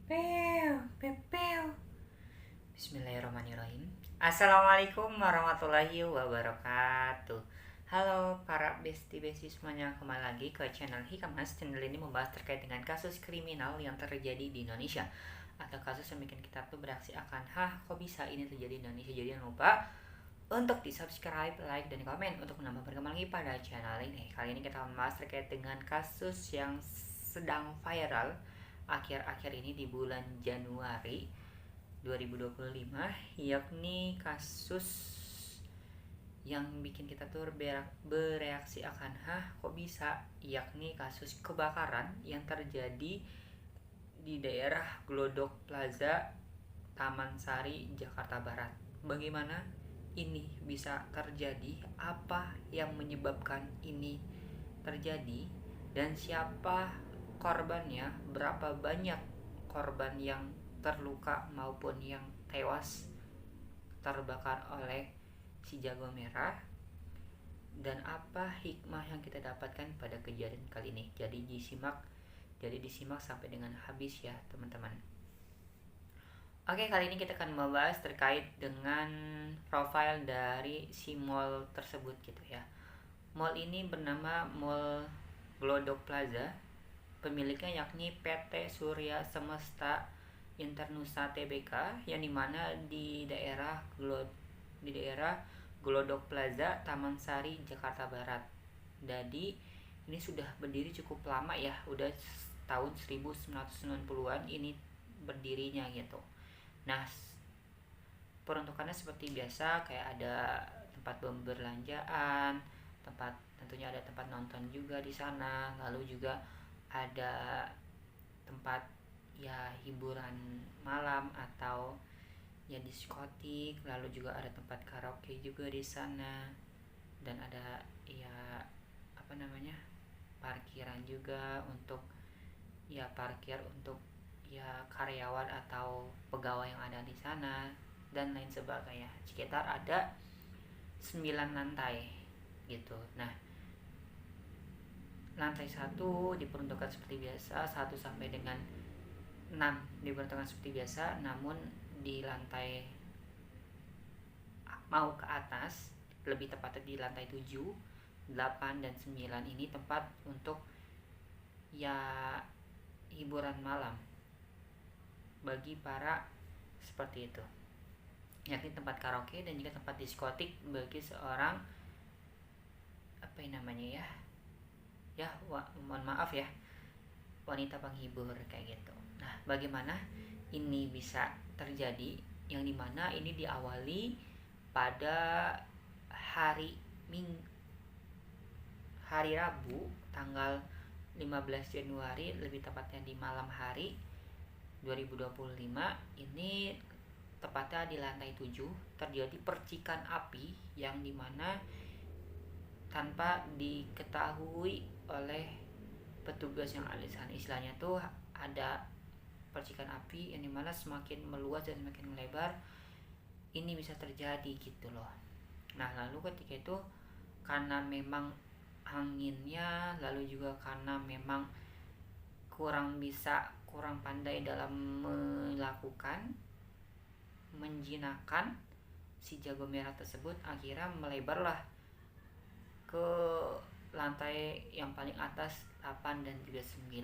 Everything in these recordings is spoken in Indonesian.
Pew, pew, pew. Bismillahirrahmanirrahim. Assalamualaikum warahmatullahi wabarakatuh. Halo para besti-besti semuanya, kembali lagi ke channel Hikamas. Channel ini membahas terkait dengan kasus kriminal yang terjadi di Indonesia, atau kasus yang bikin kita tuh bereaksi akan, kok bisa ini terjadi di Indonesia. Jadi jangan lupa untuk di subscribe, like, dan komen untuk menambah perkembangan lagi pada channel ini. Kali ini kita membahas terkait dengan kasus yang sedang viral akhir-akhir ini di bulan Januari 2025, yakni kasus yang bikin kita tuh bereaksi akan kok bisa, yakni kasus kebakaran yang terjadi di daerah Glodok Plaza, Taman Sari, Jakarta Barat. Bagaimana ini bisa terjadi? Apa yang menyebabkan ini terjadi? Dan siapa korbannya? Berapa banyak korban yang terluka maupun yang tewas terbakar oleh si jago merah? Dan apa hikmah yang kita dapatkan pada kejadian kali ini? Jadi disimak sampai dengan habis ya teman-teman. Oke, kali ini kita akan membahas terkait dengan profil dari si mall tersebut gitu ya. Mall ini bernama Mall Glodok Plaza. Pemiliknya yakni PT Surya Semesta Internusa Tbk, yang dimana di daerah Glodok Plaza, Taman Sari, Jakarta Barat. Jadi ini sudah berdiri cukup lama ya, udah tahun 1990-an ini berdirinya gitu. Nah, peruntukannya seperti biasa, kayak ada tempat pembelanjaan, tentunya ada tempat nonton juga di sana, lalu juga ada tempat ya hiburan malam atau ya diskotik, lalu juga ada tempat karaoke juga di sana, dan ada ya parkiran juga untuk parkir untuk ya karyawan atau pegawai yang ada di sana dan lain sebagainya. Sekitar ada 9 lantai gitu. Nah, lantai 1 diperuntukkan seperti biasa, 1 sampai dengan 6 diperuntukkan seperti biasa, namun di lantai mau ke atas, lebih tepatnya di lantai 7, 8, dan 9 ini tempat untuk ya hiburan malam bagi para seperti itu, yakni tempat karaoke dan juga tempat diskotik bagi seorang mohon maaf ya, wanita penghibur kayak gitu. Nah, bagaimana ini bisa terjadi? Yang dimana ini diawali pada hari Rabu tanggal 15 Januari, lebih tepatnya di malam hari 2025 ini, tepatnya di lantai 7 terjadi percikan api yang dimana tanpa diketahui oleh petugas yang ada di sana. Istilahnya tuh ada percikan api yang dimana semakin meluas dan semakin melebar ini bisa terjadi gitu loh. Nah, lalu ketika itu karena memang anginnya, lalu juga karena memang kurang pandai dalam melakukan menjinakkan si jago merah tersebut, akhirnya melebarlah ke lantai yang paling atas 8 dan juga 9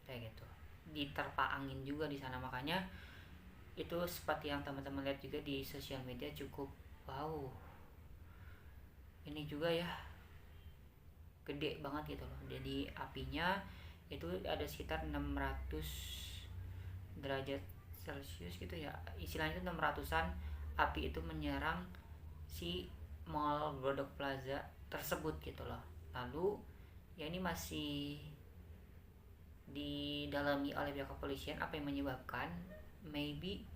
kayak gitu. Diterpa angin juga di sana, makanya itu seperti yang teman-teman lihat juga di sosial media, cukup wow, ini juga ya gede banget gitu loh. Jadi apinya itu ada sekitar 600 derajat Celcius gitu ya, istilahnya itu 600-an api itu menyerang si Mall Glodok Plaza tersebut gitu loh. Lalu ya ini masih didalami oleh pihak kepolisian apa yang menyebabkan. Maybe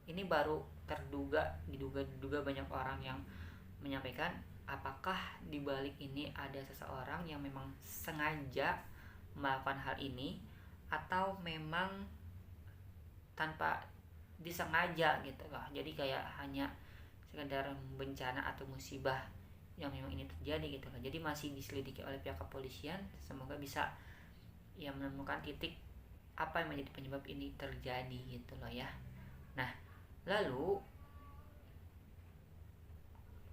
ini baru diduga banyak orang yang menyampaikan apakah di balik ini ada seseorang yang memang sengaja melakukan hal ini, atau memang tanpa disengaja gitu loh. Jadi kayak hanya sekedar bencana atau musibah yang memang ini terjadi gitu loh. Jadi masih diselidiki oleh pihak kepolisian. Semoga bisa ya menemukan titik apa yang menjadi penyebab ini terjadi gitu loh ya. Nah, lalu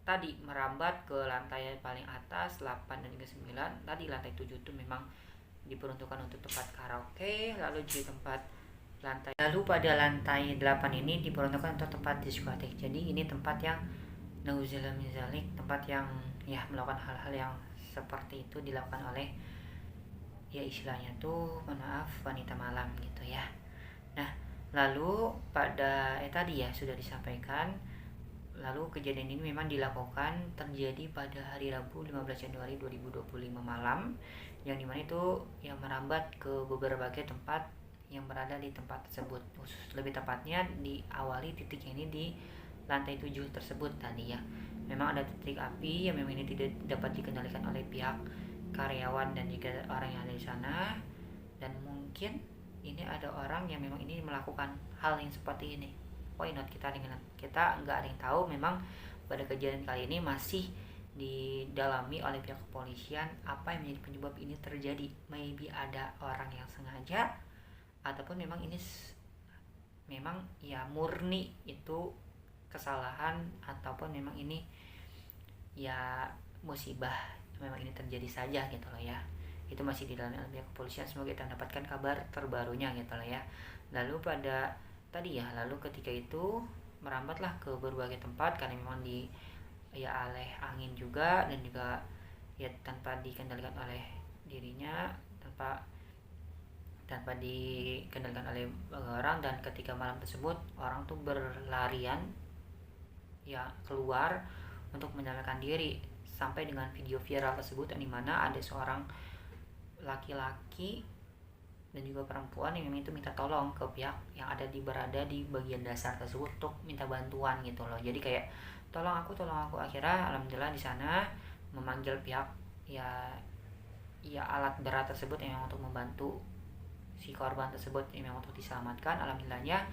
tadi merambat ke lantai paling atas 8 dan juga 9. Tadi lantai 7 itu memang diperuntukkan untuk tempat karaoke, lalu di tempat lalu pada lantai 8 ini diperuntukkan untuk tempat diskotik. Jadi ini tempat yang nauzubillah min dzalik, tempat yang ya melakukan hal-hal yang seperti itu dilakukan oleh ya istilahnya tuh maaf wanita malam gitu ya. Nah, lalu pada tadi ya sudah disampaikan, lalu kejadian ini memang dilakukan terjadi pada hari Rabu 15 Januari 2025 malam, yang dimana itu yang merambat ke beberapa tempat yang berada di tempat tersebut. Lebih tepatnya diawali titiknya ini di lantai 7 tersebut tadi ya. Memang ada titik api yang memang ini tidak dapat dikendalikan oleh pihak karyawan dan juga orang yang ada di sana, dan mungkin ini ada orang yang memang ini melakukan hal yang seperti ini. Why not, kita nggak ada yang tahu. Memang pada kejadian kali ini masih didalami oleh pihak kepolisian apa yang menjadi penyebab ini terjadi. Maybe ada orang yang sengaja, ataupun memang ini memang ya murni itu kesalahan, ataupun memang ini ya musibah, memang ini terjadi saja gitu loh ya. Itu masih didalami oleh pihak kepolisian. Semoga kita mendapatkan kabar terbarunya gitu loh ya. Lalu pada tadi ya, lalu ketika itu merambatlah ke berbagai tempat karena memang ya oleh angin juga, dan juga ya tanpa dikendalikan oleh dirinya, tanpa dikendalikan oleh orang. Dan ketika malam tersebut orang tuh berlarian ya keluar untuk menyelamatkan diri, sampai dengan video viral tersebut yang dimana ada seorang laki-laki dan juga perempuan yang memang itu minta tolong ke pihak yang berada di bagian dasar tersebut untuk minta bantuan gitu loh. Jadi kayak tolong aku. Akhirnya alhamdulillah di sana memanggil pihak ya alat berat tersebut yang untuk membantu si korban tersebut yang memang untuk diselamatkan. Alhamdulillahnya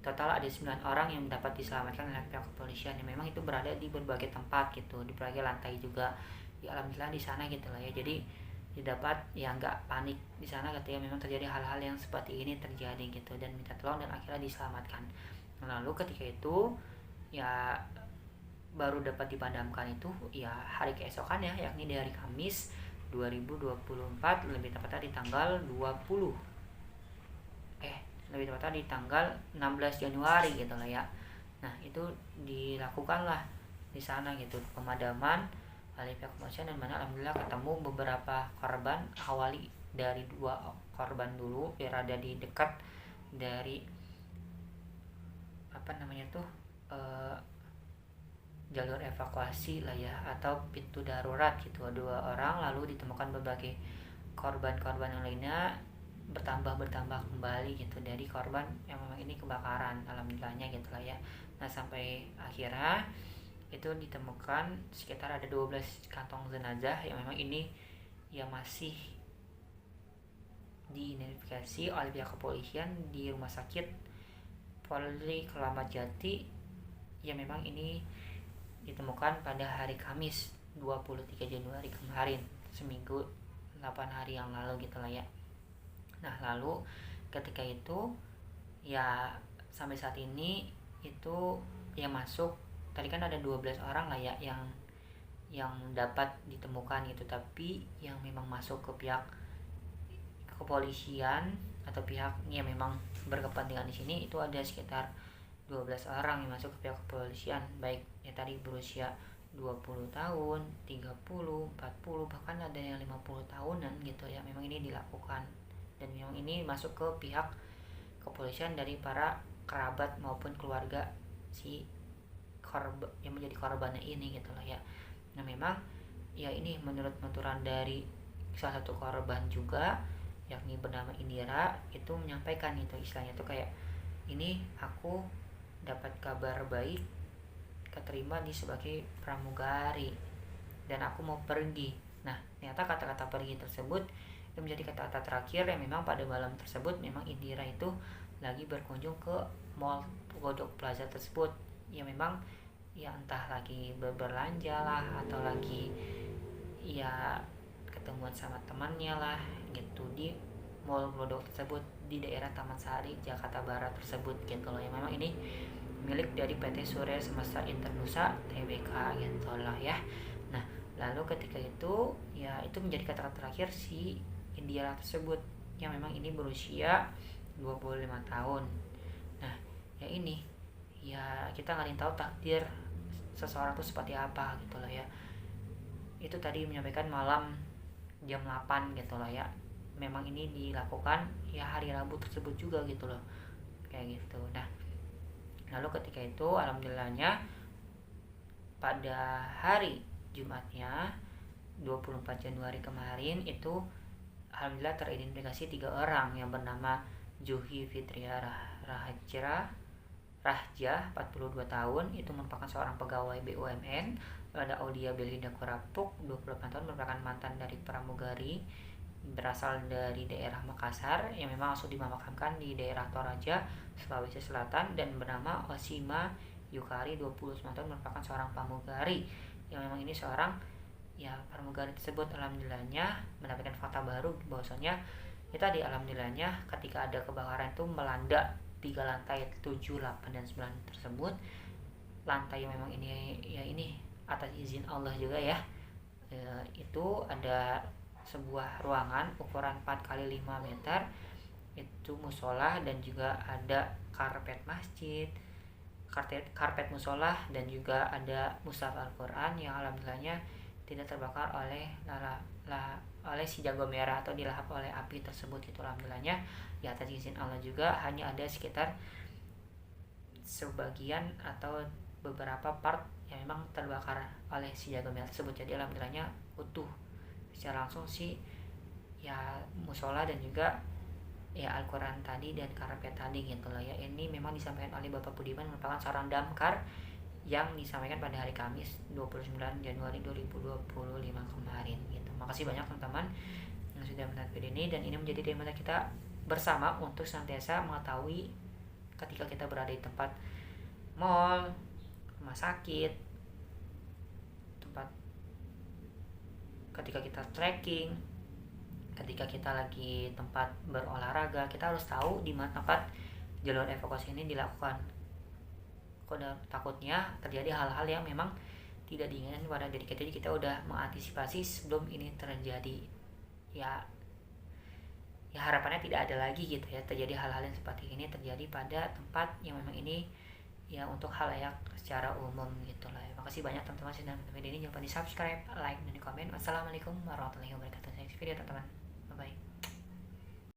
total ada 9 orang yang dapat diselamatkan oleh pihak kepolisian yang memang itu berada di berbagai tempat gitu, di berbagai lantai juga ya, alhamdulillah di sana gitu loh ya. Jadi didapat ya nggak panik di sana ketika memang terjadi hal-hal yang seperti ini terjadi gitu, dan minta tolong dan akhirnya diselamatkan. Lalu ketika itu ya baru dapat dipadamkan itu ya hari keesokannya, yakni di hari Kamis 2024, lebih tepatnya di tanggal 16 Januari gitu lah ya. Nah, itu dilakukanlah di sana gitu pemadaman oleh pihak kepolisian, dan mana alhamdulillah ketemu beberapa korban. Awali dari 2 korban dulu berada di dekat dari jalur evakuasi lah ya, atau pintu darurat gitu, 2 orang. Lalu ditemukan berbagai korban-korban yang lainnya bertambah kembali gitu dari korban yang memang ini kebakaran, alhamdulillahnya gitu lah ya. Nah, sampai akhirnya itu ditemukan sekitar ada 12 kantong jenazah yang memang ini ya masih diidentifikasi oleh pihak kepolisian di Rumah Sakit Polri Kramat Jati, yang memang ini ditemukan pada hari Kamis 23 Januari kemarin, seminggu 8 hari yang lalu gitu lah ya. Nah, lalu ketika itu ya sampai saat ini itu yang masuk tadi kan ada 12 orang lah ya yang dapat ditemukan gitu, tapi yang memang masuk ke pihak kepolisian atau pihak yang memang berkepentingan di sini itu ada sekitar 12 orang yang masuk ke pihak kepolisian, baik ya tadi berusia 20 tahun, 30, 40, bahkan ada yang 50 tahunan gitu ya. Memang ini dilakukan, dan memang ini masuk ke pihak kepolisian dari para kerabat maupun keluarga si korban yang menjadi korbannya ini gitu loh ya. Nah, memang ya ini menurut penuturan dari salah satu korban juga, yakni bernama Indira, itu menyampaikan itu istilahnya tuh kayak ini aku dapat kabar baik, keterima di sebagai pramugari, dan aku mau pergi. Nah, ternyata kata-kata pergi tersebut itu menjadi kata-kata terakhir yang memang pada malam tersebut memang Indira itu lagi berkunjung ke Mall Godok Plaza tersebut, yang memang ya entah lagi berbelanja lah atau lagi ya ketemuan sama temannya lah gitu di Mall Godok tersebut. di daerah Taman Sari, Jakarta Barat tersebut gitu loh. Yang memang ini milik dari PT Surya Semesta Internusa Tbk gitu loh ya. Nah, lalu ketika itu ya itu menjadi kata-kata terakhir si Indiara tersebut yang memang ini berusia 25 tahun. Nah, ya ini ya kita nggak ada yang tahu takdir seseorang itu seperti apa gitu loh ya. Itu tadi menyampaikan malam jam 8 gitu loh ya. Memang ini dilakukan ya hari Rabu tersebut juga gitu loh. Kayak gitu. Nah, lalu ketika itu alhamdulillahnya pada hari Jumatnya 24 Januari kemarin itu alhamdulillah teridentifikasi 3 orang yang bernama Juhi Fitria Rahja 42 tahun, itu merupakan seorang pegawai BUMN. Ada Aulia Belinda Kurapuk 28 tahun, merupakan mantan dari pramugari berasal dari daerah Makassar yang memang langsung dimakamkan di daerah Toraja, Sulawesi Selatan, dan bernama Osima Yukari 29 tahun, merupakan seorang pramugari yang memang ini seorang ya pramugari tersebut alhamdulillahnya mendapatkan fakta baru bahwasanya kita di alhamdulillahnya ketika ada kebakaran itu melanda 3 lantai 7, 8, dan 9 tersebut. Lantai yang memang ini ya ini atas izin Allah juga ya, itu ada sebuah ruangan ukuran 4 kali 5 meter, itu musola, dan juga ada karpet masjid, karpet musola, dan juga ada mushaf Al-Quran yang alhamdulillahnya tidak terbakar oleh oleh si jago merah atau dilahap oleh api tersebut. Itu alhamdulillahnya ya atas izin Allah juga. Hanya ada sekitar sebagian atau beberapa part yang memang terbakar oleh si jago merah tersebut. Jadi alhamdulillahnya utuh secara langsung si ya musola dan juga ya Al-Quran tadi dan karpet tadi gitu loh ya. Ini memang disampaikan oleh Bapak Budiman, merupakan seorang damkar yang disampaikan pada hari Kamis 29 Januari 2025 kemarin gitu. Makasih banyak teman-teman yang sudah menonton video ini, dan ini menjadi tema kita bersama untuk senantiasa mengetahui ketika kita berada di tempat mall, rumah sakit, tempat ketika kita trekking, ketika kita lagi tempat berolahraga, kita harus tahu di mana tempat jalur evakuasi ini dilakukan. Takutnya terjadi hal-hal yang memang tidak diinginkan pada diri kita, jadi kita udah mengantisipasi sebelum ini terjadi. Ya harapannya tidak ada lagi gitu ya terjadi hal-hal yang seperti ini terjadi pada tempat yang memang ini ya untuk halayak secara umum gitu lah ya. Makasih banyak teman-teman sudah menonton video ini, jangan lupa di subscribe, like, dan di komen. Wassalamualaikum warahmatullahi wabarakatuh. Sampai video teman-teman, bye bye.